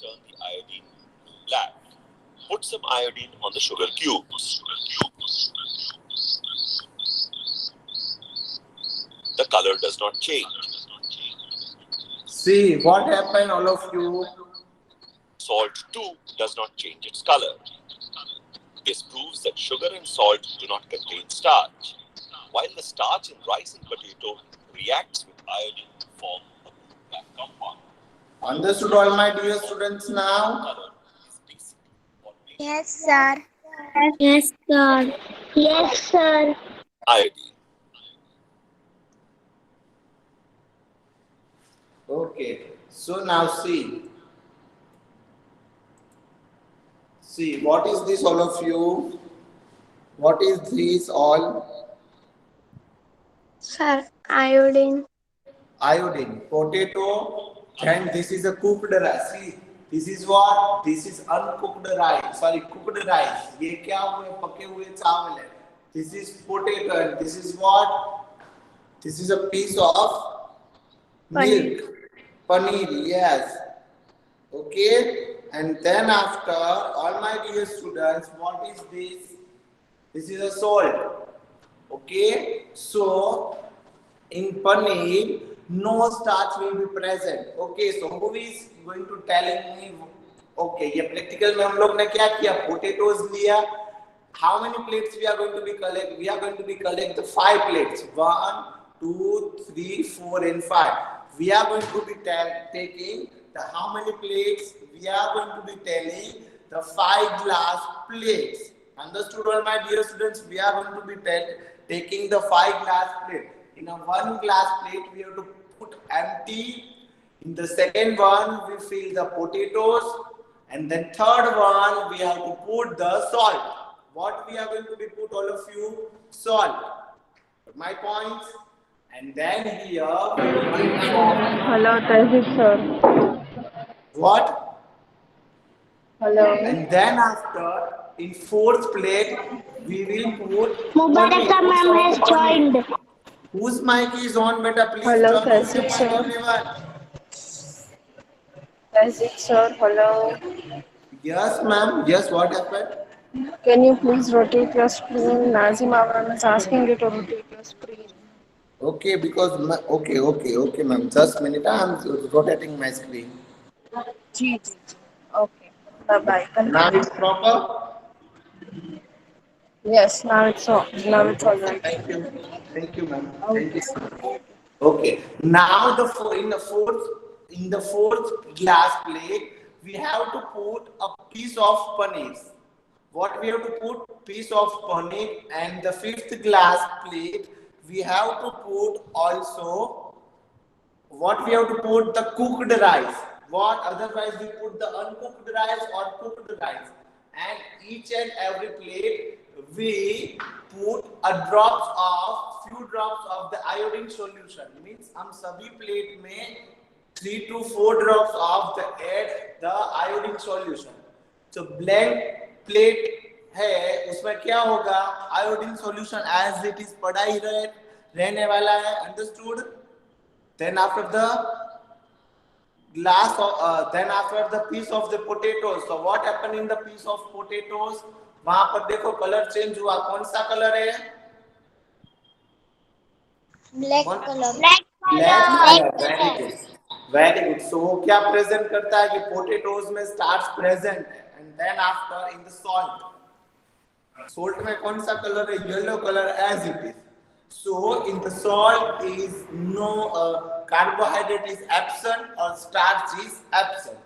turn the iodine black. Put some iodine on the sugar cubes. The color does not change. See what happened, all of you? Salt too does not change its color. This proves that sugar and salt do not contain starch, while the starch in rice and potato reacts with iodine to form a blue black compound. Understood all my dear students now? Color is basic for making Yes, sir. Yes, sir. Yes, sir. iodine. Okay, so now see what is this, all of you? What is this all? Sir, iodine. Iodine, potato, and this is a cooked rice. See, this is what? This is uncooked rice. Sorry, cooked rice. ये क्या हुए? पके हुए चावल है. This is potato and this is what? This is a piece of milk. Paneer, yes. Okay. And then after, all my dear students, what is this? This is a salt. Okay. So, in paneer, no starch will be present. Okay. So, who is going to telling me? Okay. ये practical में हम लोग ने क्या किया? Potatoes लिया. How many plates we are going to be collect? We are going to be collect the 5 plates. 1, 2, 3, 4, and 5. We are going to be taking the how many plates? We are going to be telling the 5 glass plates. Understood all my dear students? We are going to be taking the 5 glass plate. In a 1 glass plate, we have to put empty. In the second one, we fill the potatoes. And then third one, we have to put the salt. What we are going to be put, all of you? Salt. My points. And then here, Hello, Tajik sir. what? Hello. And then after, in 4th plate, we will put Mubaraka ma'am has joined. Whose mic is on, beta? Please Hello, turn off Tajik your sir. mic, everyone. Tajik sir, hello. Yes, ma'am. Yes, what happened? Can you please rotate your screen? Nazim Avram is asking you to rotate your screen. Okay, because okay, ma'am. Just a minute. I'm rotating my screen. Ji. Okay. Bye-bye. Now it's proper. Yes, now it's all right. Thank you, ma'am. Thank you. Okay. Now in the fourth glass plate, we have to put a piece of paneer. What we have to put? Piece of paneer, and the 5th glass plate, we have to put also what we have to put? The cooked rice. What? Otherwise, we put the uncooked rice or cooked rice. And each and every plate, we put few drops of the iodine solution. Means हम सभी plate में 3 to 4 drops of the iodine solution. So blank plate है, उसमें क्या होगा? Iodine solution as it is पड़ा ही रहने वाला है. Understood? Then after the then after the piece of the potatoes. So what happened in the piece of potatoes? वहां पर देखो कलर चेंज हुआ. कौन सा कलर है? Black color. Black color. Very good. So वो क्या प्रेजेंट करता है कि पोटेटोज में स्टार्च प्रेजेंट है. And then after in the salt में कौन सा कलर है? Yellow colour as it is. So in the salt is no carbohydrate is absent or starch is absent.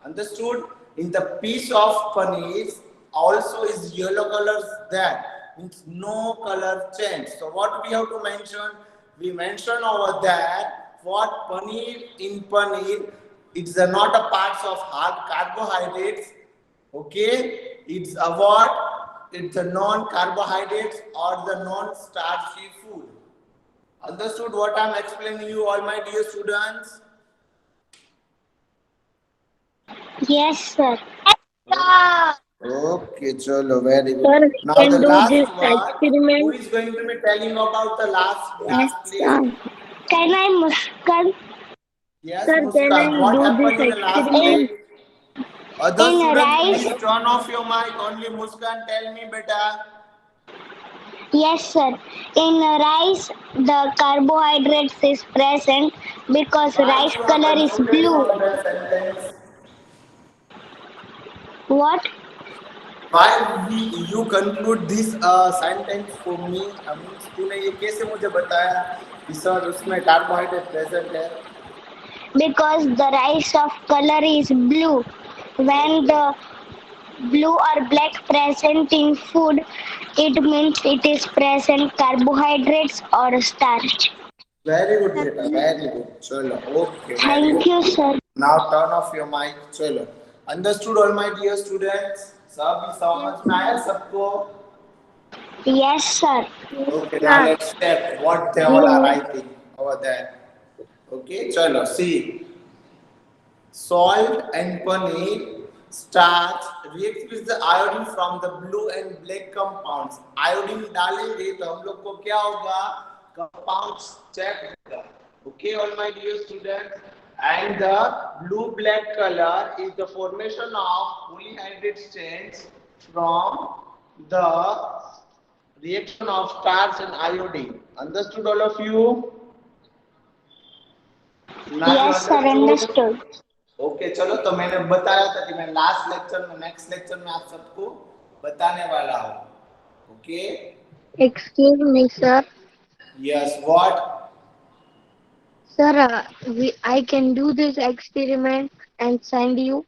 Understood? In the piece of paneer also is yellow colors there. Means no color change. So what we have to mention? We mention over there what paneer in paneer. It's not a parts of hard carbohydrates. Okay? It's a what? It's a non-carbohydrates or the non-starchy food. Understood what I'm explaining you, all my dear students? Yes, sir. Okay, chalo, very good. Sir, Now can the do last this one, who experiment. is going to be telling about the last Yes, plate? sir. Can I Muskan? Yes, Sir, can Muskan. I What do happened this in the last experiment? plate? Other In students, rice, please turn off your mic. Only Muskan, tell me, beta. yes, sir. In rice, the carbohydrates is present because Why rice you are color is concluded blue. from that sentence? What? Why you conclude this sentence for me? Means तूने ये कैसे मुझे बताया कि sir उसमें carbohydrate present है? Because the rice of color is blue. When the blue or black present in food, it means it is present carbohydrates or starch. Very good, beta. Very good. चलो, okay, very Thank good. you, sir. Now turn off your mic. चलो. Understood, all my dear students? सब समझ में आया सबको? Yes, sir. Okay, now let's check what they all are writing over there. Okay, chalo, see. Salt and paneer starch reacts with the iodine from the blue and black compounds. Iodine डालेंगे तो हम लोग को क्या होगा? Compounds check होगा. Okay, all my dear students. And the blue black color is the formation of polyhydrate chains from the reaction of starch and iodine. Understood, all of you? Now you Yes, sir. understood? Understood. Okay चलो तो मैंने बताया था कि मैं last lecture में next lecture में आप सबको बताने वाला हूँ okay Excuse me, sir. Yes what Sir, I can do this experiment and send you.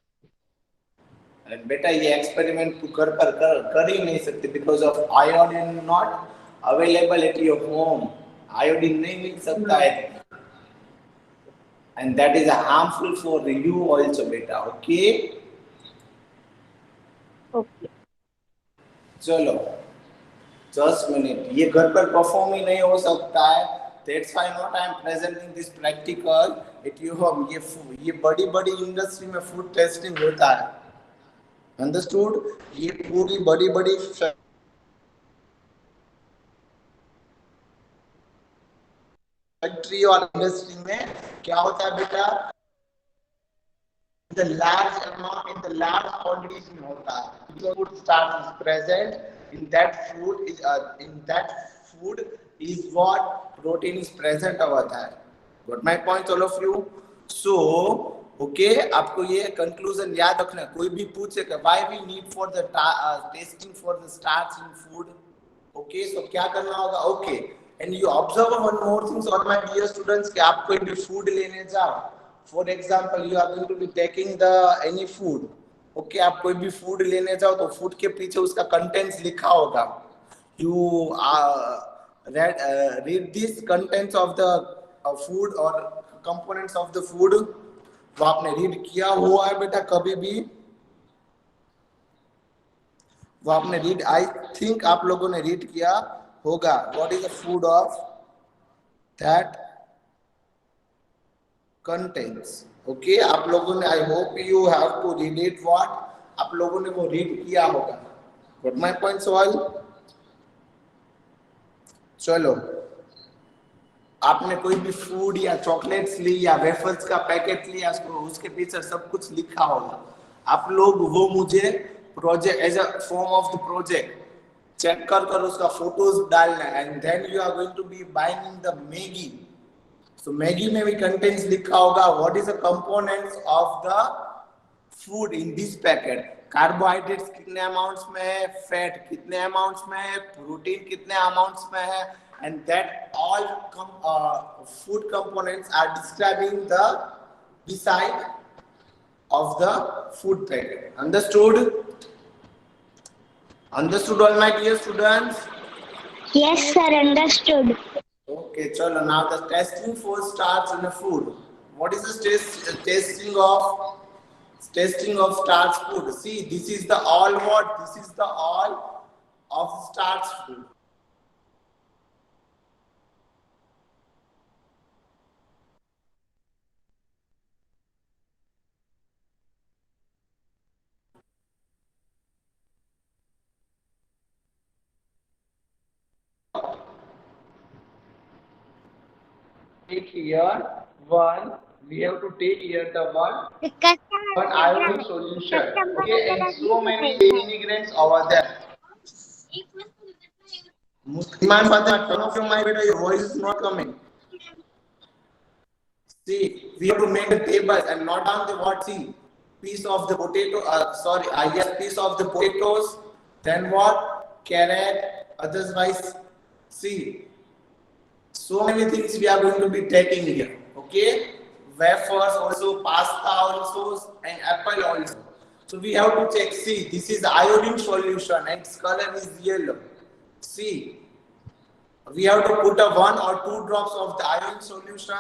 बेटा ये एक्सपेरिमेंट तू कर ही नहीं सकती because of iodine not available at your home iodine नहीं मिल सकता है and that is harmful for you also बेटा ओके Okay. चलो जस्ट मिनट ये घर पर परफॉर्म ही नहीं हो सकता है that's why not I am presenting this practical it you home ये बड़ी बड़ी इंडस्ट्री में फूड टेस्टिंग होता है अंडरस्टूड ये पूरी बड़ी बड़ी फैक्ट्री और इंडस्ट्री में क्या होता है बेटा the large amount in the large quantities में होता है the food starch is present in that food is what protein is present over there got my point all of you so okay आपको ये conclusion याद रखना कोई भी पूछे कि why we need for the tasting for the starch in food okay so क्या करना होगा okay and you observe one more thing all my dear students कि आप कोई भी food लेने जाओ for example you are going to be taking the any food okay आप कोई भी food लेने जाओ तो food के पीछे उसका contents लिखा होगा you read these contents of the food or components of the food वो आपने read किया हुआ है बेटा कभी भी वो आपने read I think आप लोगों ने read किया होगा what is the food of that contains okay आप लोगों ने I hope you have to read it what आप लोगों ने वो read किया होगा got my point सवाल चलो आपने कोई भी फूड या चॉकलेट्स ली या वेफर्स का पैकेट लिया उसके पीछे सब कुछ लिखा होगा आप लोग वो मुझे project as a form of the project check कर उसका फोटोज डालना and then you are going to be buying the Maggi So Maggi में भी contents लिखा होगा what is the components of the food in this packet carbohydrates कितने amounts में है fat कितने amounts में है protein कितने amounts में है and that all food components are describing the beside of the food packet understood all my dear students Yes, sir. Understood. Okay, chalo. Now the testing for starch in a food. What is the testing of starch food? See, this is the all what? This is the all of starch food. Click here. 1. we have to take here the one customer ionic solution. Customer Okay, and so many ingredients over there. Musliman Fateh, turn off your mic, beta, your voice is not coming. See, we have to make a table and not down the what? See, piece of the potato. Yes, piece of the potatoes. Then what? Carrot. Otherwise, see, so many things we are going to be taking here. Okay, wafers also, pasta also, and apple also. So we have to check. See, this is iodine solution and its color is yellow. See, we have to put a 1 or 2 drops of the iodine solution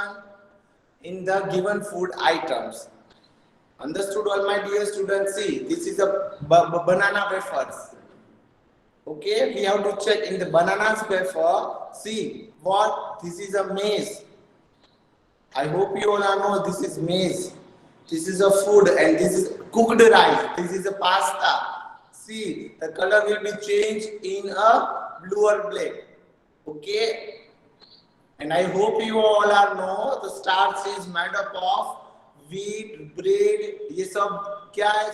in the given food items. Understood, all my dear students? See, this is a banana wafers. Okay, we have to check in the bananas wafer. See, what? This is a maize. I hope you all know this is maize. This is a food and this is cooked rice. This is a pasta. See, the color will be changed in a blue or black. Okay. And I hope you all are know the starch is made up of wheat, bread. ये सब क्या है?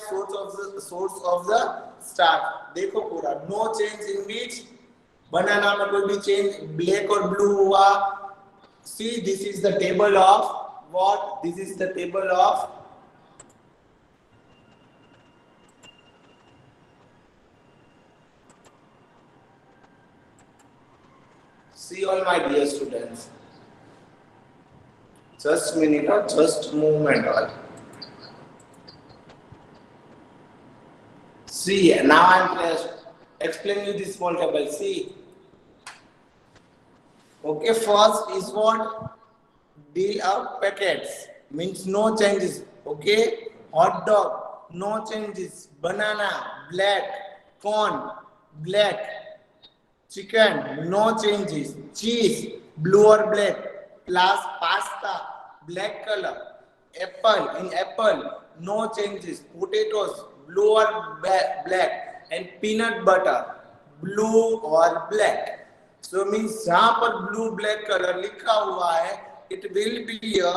Source of the starch. देखो पूरा no change in which banana में कोई भी change black और blue हुआ. See, this is the table of what? This is the table of see all my dear students. Just minute or just movement all. See, now I am explaining you this small table. See. Okay, first is what? Deal out packets. Means no changes. Okay. Hot dog, no changes. Banana, black. Corn, black. Chicken, no changes. Cheese, blue or black. Plus pasta, black color. Apple, in apple, no changes. Potatoes, blue or black. And peanut butter, blue or black. So means जहाँ पर blue black color लिखा हुआ है, it will be a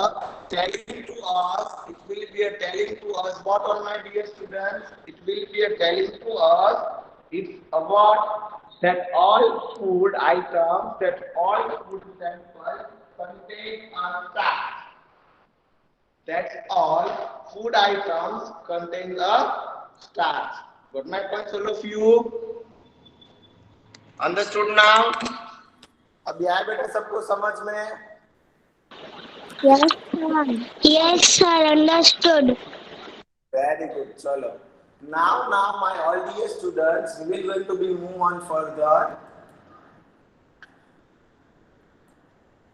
telling to us. It will be a telling to us. What all my dear students? It will be a telling to us. It's about that all food items, that all food samples contain a starch. That's all food items contain a starch. Got my point, all of you? Understood now? अब यहाँ बेटा सबको समझ में? Yes, sir. Yes, sir. Understood. Very good. Chalo. Now, my all dear students, we will going to be move on further.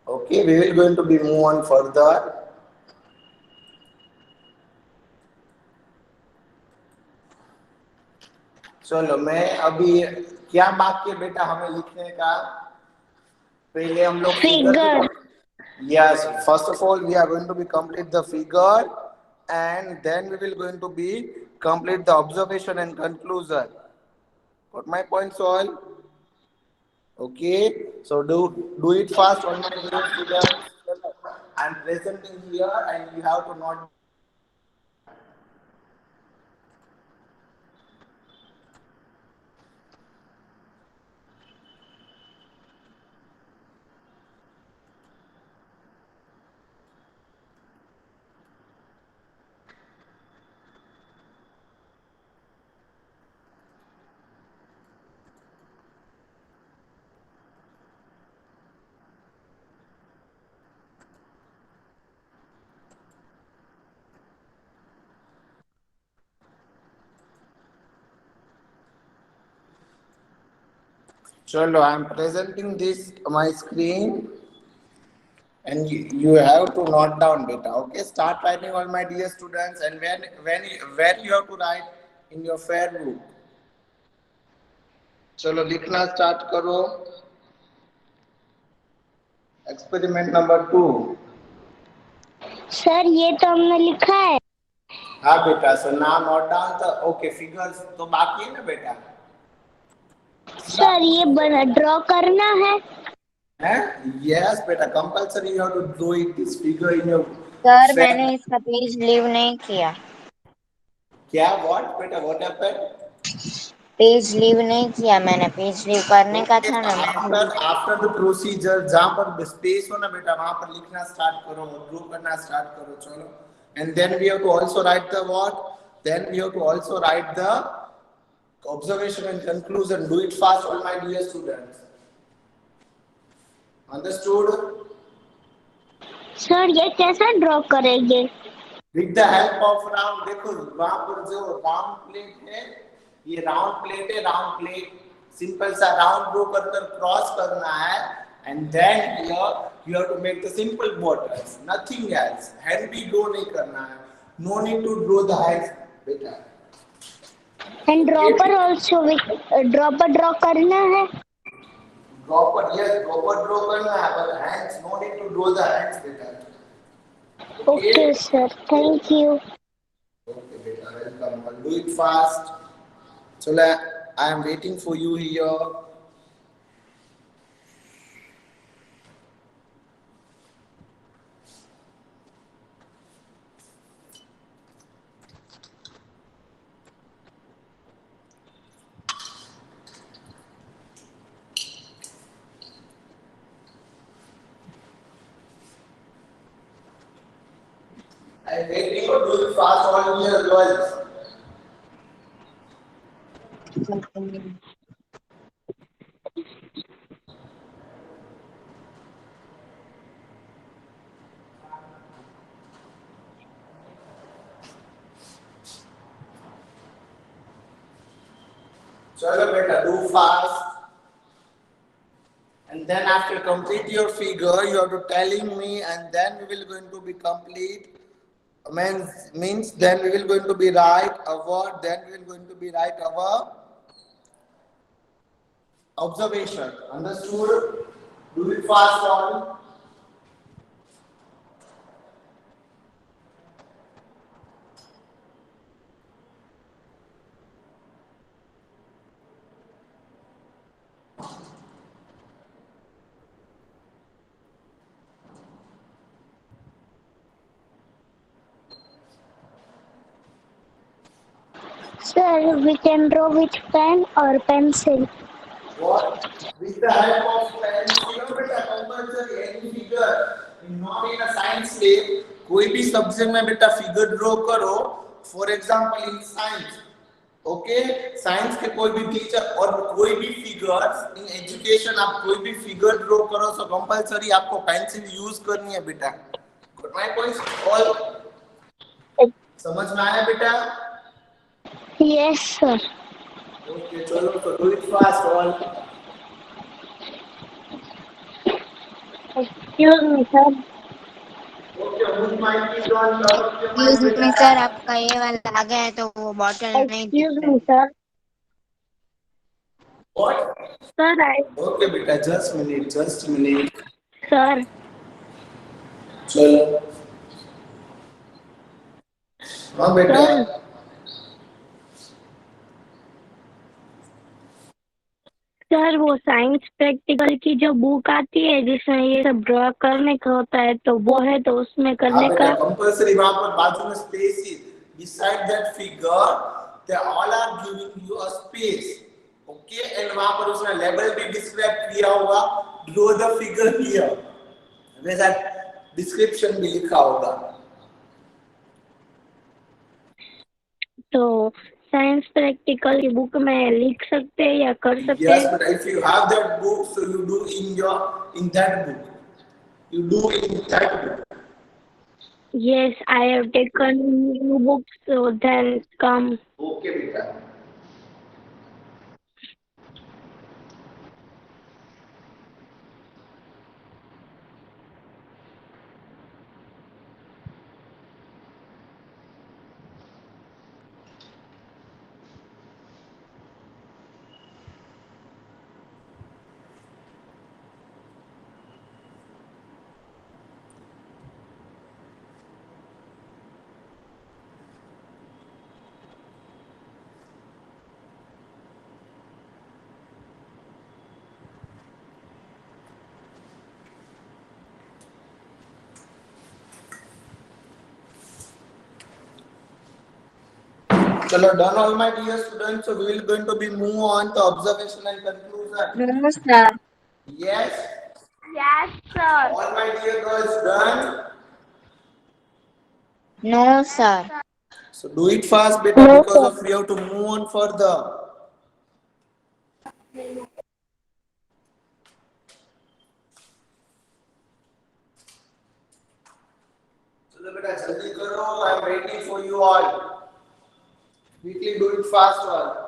Okay, we will going to be move on further. चलो मैं अभी क्या बाकी है बेटा हमें लिखने का पहले हम लोग Figure. Yes, first of all we are going to be complete the figure and then we will going to be complete the observation and conclusion. Got my points all? Okay, so do it fast on my dear students. I'm presenting here and you have to note. Chalo, I am presenting this my screen and you have to note down data. Okay, start writing all my dear students and where you have to write in your fair book. Chalo, लिखना start करो. Experiment number 2. Sir ये तो हमने लिखा है. हाँ बेटा, so now note down the okay figures तो बाकी है ना बेटा. सर ये ड्रॉ करना है. Yes, beta. Compulsory you have to do it. This figure in your sir मैंने इसका पेज लीव नहीं किया। क्या व्हाट बेटा व्हाट हैपेंड? पेज लीव नहीं किया मैंने, पेज लीव करने का था ना। आफ्टर द प्रोसीजर जहां पर स्पेस हो ना बेटा वहां पर लिखना स्टार्ट करो, ड्रॉ करना स्टार्ट करो। चलो and then we have to also write the what, then we have to also write the observation and conclusion. Do it fast all my dear students. Understood? Sir ये कैसे draw करेंगे? With the help of round, देखो वहां पर जो round plate है, ये round plate है, राउंड प्लेट सिंपल सा राउंड ड्रॉ कर कर क्रॉस करना है and then here you have to make the simple borders, nothing else. Hand भी ड्रॉ नहीं करना है, no need to draw the hands बेटा। And dropper also dropper draw करना है। ड्रॉपर यस ड्रॉपर ड्रॉ करना है but hands no need to draw the hands बेटा। Okay sir, thank you. Okay beta, welcome. I'll do it fast. So I am waiting for you here. I am waiting for do it fast all here girls. Chalo beta, do fast. And then after complete your figure, you have to telling me, and then we will going to be complete. Means then we will going to be write a word. Then we will going to be write our observation. Understood? Do it fast all. Sir, we can draw with pen or pencil. What? With the help of pencil, बेटा compulsory any figure. Not in a science lab, कोई भी subject में बेटा figure draw करो. For example in science, okay science के कोई भी teacher और कोई भी फिगर्स इन एजुकेशन आप कोई भी फिगर ड्रॉ करो सो कंपलसरी आपको पेंसिल यूज करनी है बेटा. गुड माय पॉइंट्स ऑल समझ में आया बेटा? Yes sir. ओके चलो तो do it fast all. Excuse me sir. Okay who'd mic is on, turn off your mic excuse me बेटा. सर, आपका ये वाला आ गया है तो वो बॉटल नहीं दिख एक्सक्यूज रही। Me sir. What? Sir I okay बेटा जस्ट मिनट सर। चलो हाँ बेटा. सर सर वो साइंस प्रैक्टिकल की जो बुक आती है जिसमें ये सब ड्रॉ करने का होता है तो वो है तो उसमें हाँ करने बेटा का। कंपलसरी वहां पर बाजू में space is beside that figure they all are giving you a space. Okay and वहां पर उसने लेबल भी डिस्क्राइब किया होगा, ड्रॉ द फिगर हियर, वैसा डिस्क्रिप्शन भी लिखा होगा. तो साइंस प्रैक्टिकल की बुक में लिख सकते हैं या कर सकते Yes, हैं? but if you have that book, so you do in that book. You do in that book. Yes, I have taken new books, so then come. Okay, बेटा. Chalo, done all my dear students. So we will going to be move on to observation and conclusion. No, sir. Yes. Yes, sir. All my dear girls done. No, sir. So do it fast, beta, No, because sir. of we have to move on further. Chalo beta, jaldi karo. I am waiting for you all. Quickly do it fast, all.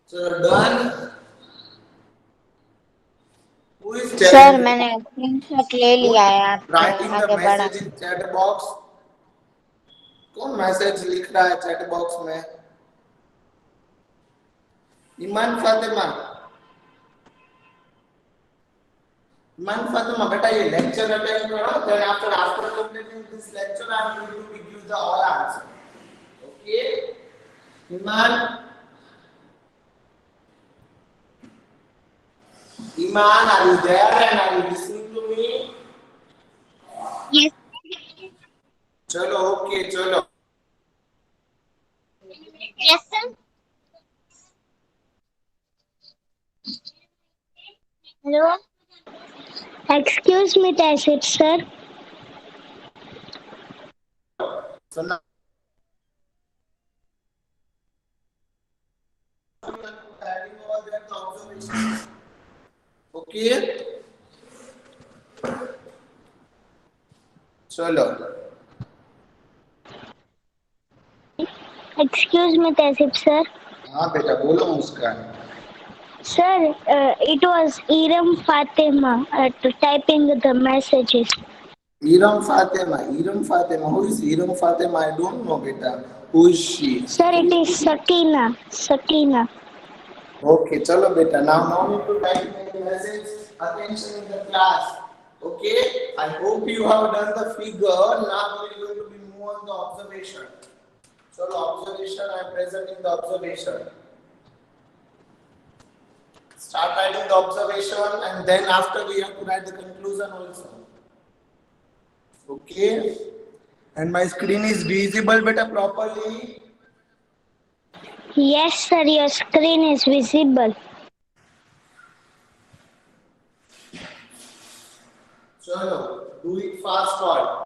So done. Who is sir telling? मैंने screenshot ले लिया है, आप Writing the आगे बढ़ा. message in chat box. कौन message लिख रहा है चैट बॉक्स में? ईमान फातिमा. ईमान फातिमा, बेटा ये लेक्चर अटेंड करो. Then after completing this lecture, I am going to give you the all answer. Okay? Iman. Iman, are you there and are you listening to me? Yes. चलो, okay, चलो. Yes, sir. Hello. Excuse me, Tashit, sir. So now, adding over there the observations. Okay. चलो. Excuse me, Tashit, sir. हाँ बेटा बोलो मुस्कान. Sir, it was Iram Fatima typing the messages. Iram Fatima. Who is Iram Fatima? I don't know, beta. Who is she? Sir, it is Sakina. Sakina. Okay, chalo beta. Now need to type the message. Attention in the class. Okay. I hope you have done the figure. Now we are going to be move on the observation. Chalo observation. I am presenting the observation. Start writing the observation, and then after we have to write the conclusion also. Okay. And my screen is visible, beta, properly. Yes, sir, your screen is visible. Chalo, do it fast all.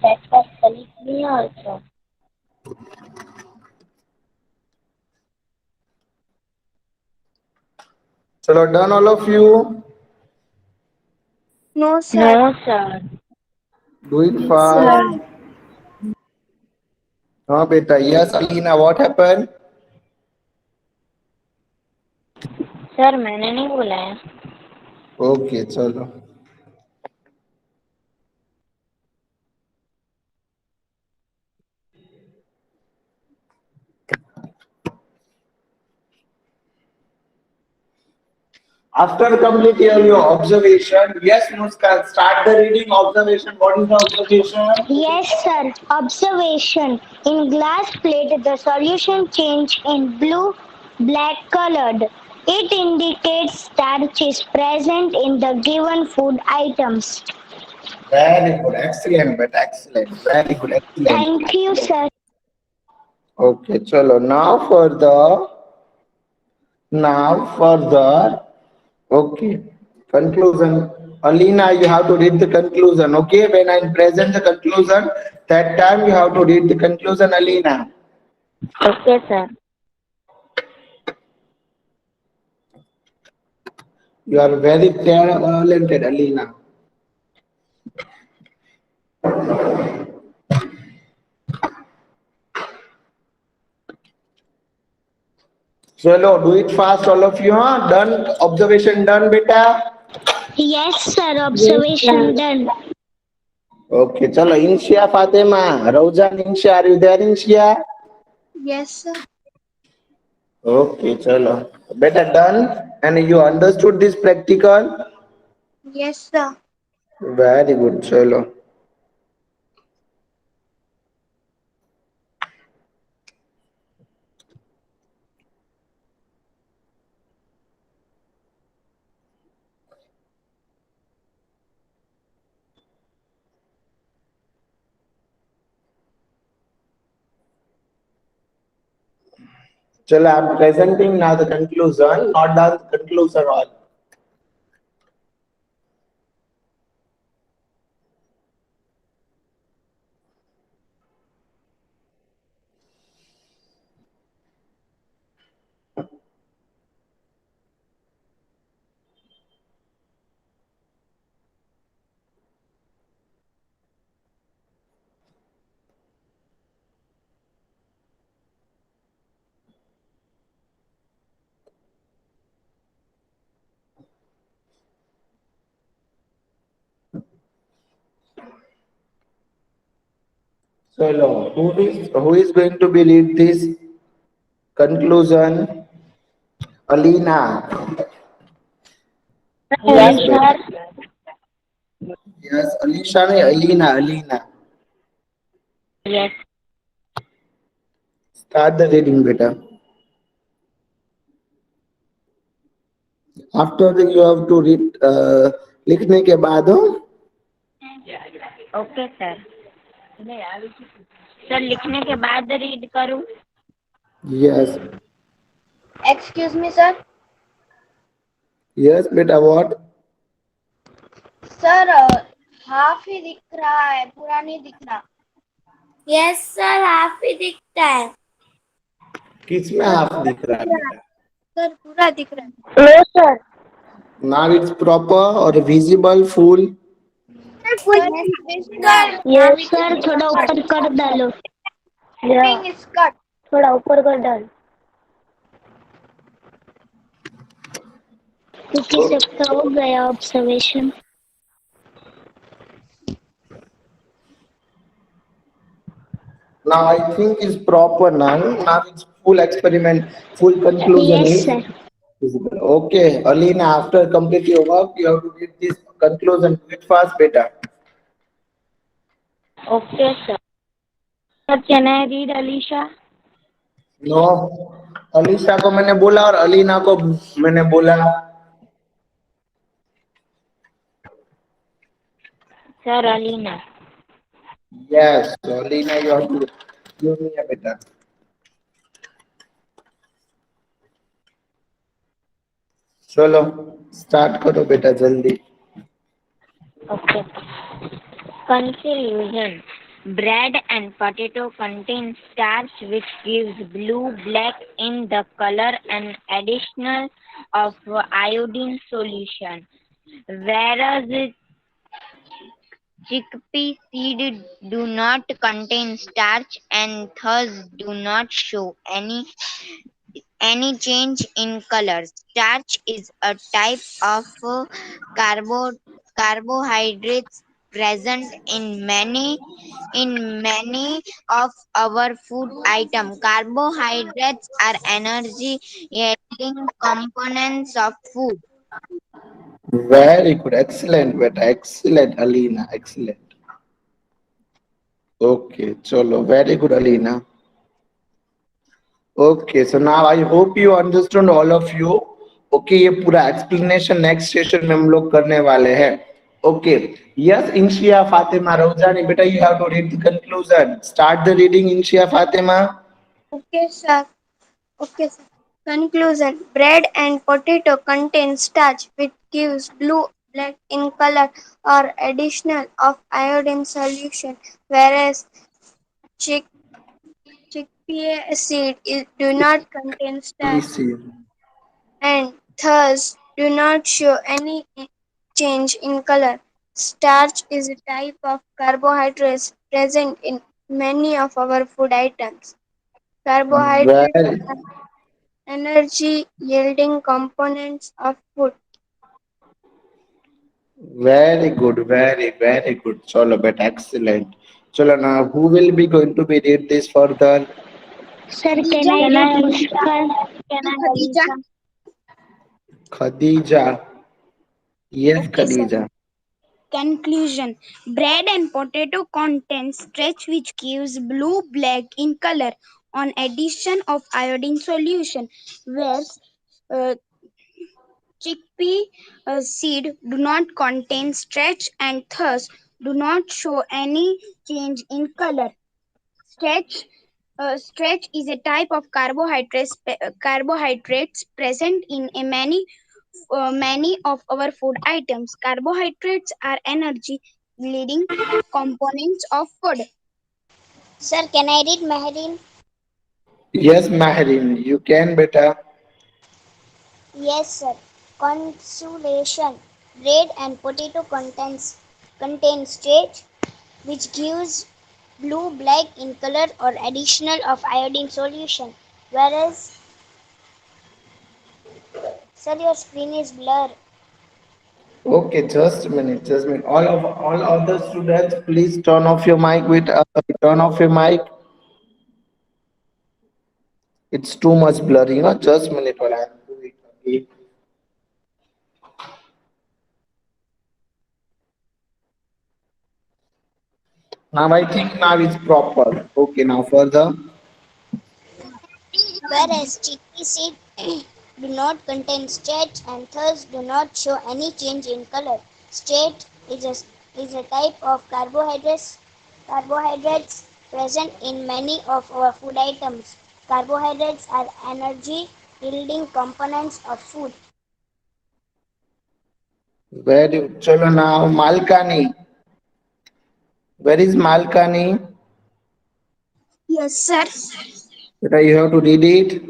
That was selling me also. Chalo, done all of you. No, sir. No, sir. Do it fast. हाँ बेटा. Yes, Alina, what happened? Sir मैंने नहीं बोला है. Okay, chalo. After completing your observation, yes, Muskan, start the reading observation. What is the observation? Yes, sir. Observation. In glass plate, the solution change in blue, black colored. It indicates starch is present in the given food items. Very good, excellent, but excellent. Very good, excellent. Thank you, sir. Okay, chalo. Now further. Okay, conclusion. Alina, you have to read the conclusion. Okay, when I present the conclusion, that time you have to read the conclusion, Alina. Okay, sir. You are very talented, Alina. Chalo, do it fast, all of you. Huh? Done. Observation done, beta. Yes, sir. Observation done. Okay, chalo. Inshia Fatima, Rauzan Inshia, are you there, Inshia? Yes, sir. Okay, chalo. Better done. And you understood this practical? Yes, sir. Very good, chalo. Chalo, I'm presenting now the conclusion, not the conclusion all. Chalo, who is going to be lead this conclusion? Alina. Yes, Yes, beta. sir. Yes, Alisha ne Alina, Alina. Yes. Start the reading, beta. After that, you have to read. लिखने के बाद हो. Okay sir. Sir लिखने के बाद read करूं? Yes, Excuse me, sir. yes, beta. What? Sir half ही दिख रहा है, पूरा नहीं दिख रहा। यस सर, हाफ ही दिखता है। किस में सर हाफ पूरा दिख रहा दिख है रहा है। बेटा? सर पूरा दिख रहा है। No sir. Now it's proper or visible full. Sir yes sir, थोड़ा ऊपर कर डालो। Everything is cut. थोड़ा ऊपर कर डालो क्योंकि सबका हो गया observation. Now I think it's proper now. Now it's full experiment, full conclusion yes is sir. visible. Okay, Alina, after complete your work, you have to read this conclusion. Do it fast, beta. Okay sir. Sir can I read Alisha? No, Alisha को मैंने बोला और अलीना को मैंने बोला. Sir Alina. Yes, so Alina, you have to give me a beta. चलो start करो बेटा जल्दी. Okay. Conclusion. Bread and potato contain starch which gives blue black in the color and additional of iodine solution, whereas chickpea seed do not contain starch and thus do not show any change in color. Starch is a type of carbo, carbohydrates present in many of our food items. Carbohydrates are energy yielding components of food. Very good, excellent beta, excellent Alina, excellent. Okay, chalo, very good Alina. Okay, so now I hope you understood all of you. Okay, ये पूरा explanation next session में हम लोग करने वाले हैं. Okay, yes, Inshia Fatima Raujani, beta, you have to read the conclusion. Start the reading, Inshia Fatima. Okay, sir. Okay, sir. Conclusion. Bread and potato contain starch which gives blue black in color or additional of iodine solution, whereas chick chickpea seed do not contain starch PC. and thus do not show any change in color. Starch is a type of carbohydrates present in many of our food items. Carbohydrates Very, are energy yielding components of food. Very good, very good. Chalo, but excellent. Chalo, now who will be going to be read this further? Sir, can Khadija, I Can read I read? Mushkan? Can I, Khadija. Alicia? Khadija. Yes, Okay, sir. Khadija. Conclusion. Bread and potato contain starch which gives blue black in color on addition of iodine solution, whereas uh, chickpea seed do not contain starch and thus do not show any change in color. Starch is a type of carbohydrates present in many of our food items. Carbohydrates are energy leading components of food. Sir, can I read Maharin? Yes, Maharin, you can better. Yes, sir. Consolation. Bread and potato contain starch which gives blue black in color or additional of iodine solution. Whereas, sir, your screen is blur. Okay, just a minute, just a minute. All other students, please turn off your mic with turn off your mic. It's too much blurry, Just a minute while I do it. Okay. Now I think now it's proper. Okay, now further. Whereas chickpea seed do not contain starch and thus do not show any change in color. Starch is a type of carbohydrates present in many of our food items. Carbohydrates are energy yielding components of food. Very chalo now Malkani. Where is Malkani? Yes, sir. Beta, you have to read it.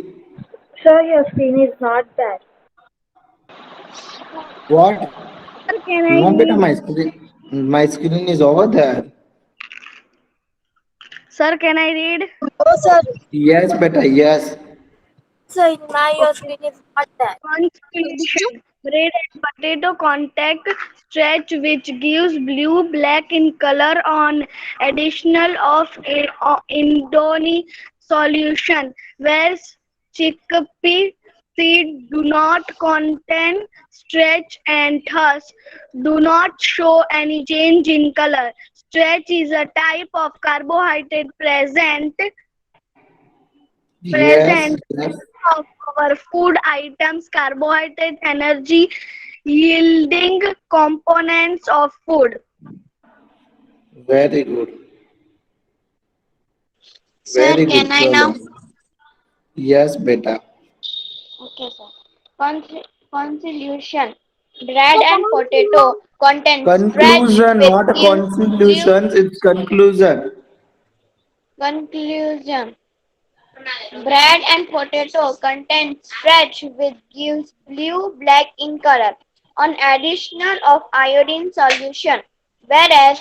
Sir, your screen is not there. What? Sir, can I No, beta, read? my screen is over there. Sir, can I read? Oh, sir. Yes, beta, yes. Sir, in my your screen is not there. Conclusion. Bread and potato contact stretch which gives blue black in color on additional of indoni solution, whereas chickpea seed do not contain stretch and thus do not show any change in color. Stretch is a type of carbohydrate Yes, present yes. of our food items. Carbohydrate energy yielding components of food. Very good. Sir, Very can good, I chalo. now? Yes, beta. Okay, sir. Conclusion. Bread and potato contain starch Conclusion, with not a gives blue. conclusions, it's conclusion. Conclusion. Bread and potato contain starch which gives blue black in color on additional of iodine solution, whereas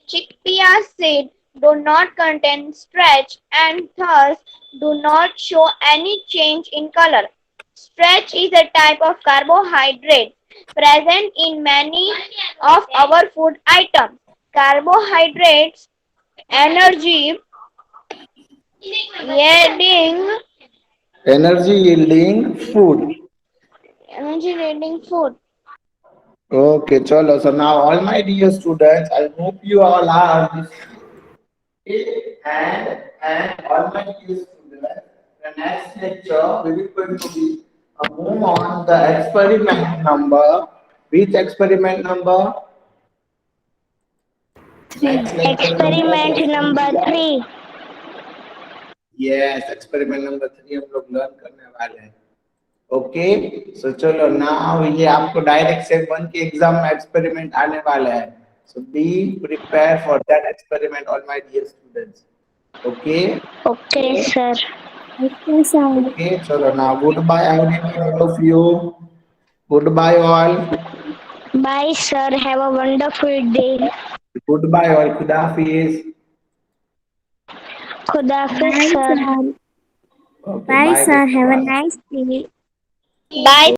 chickpea seed do not contain starch and thus do not show any change in color. Starch is a type of carbohydrate present in many of our food items. Carbohydrates energy yielding Energy yielding food. energy yielding food. Okay, chalo. So now all my dear students, I hope you all are and all my dear students, the next lecture we will going to be move on the experiment number. Which experiment number? Next lecture number is Experiment number experiment. 3. Yes, experiment number 3 हम लोग learn करने वाले हैं. Okay, सो चलो now ये आपको direct same one के exam में एक्सपेरिमेंट आने वाला है. So be prepare for that experiment all my dear students. Okay. Okay, sir. Okay, sir. Okay, chalo now goodbye everyone, all of you. Goodbye all. Bye, sir. Have a wonderful day. Goodbye all. Khudafiz. Khudafiz, Bye, sir. sir. Okay, Bye, bye sir. beta. Have a Bye. nice day. Bye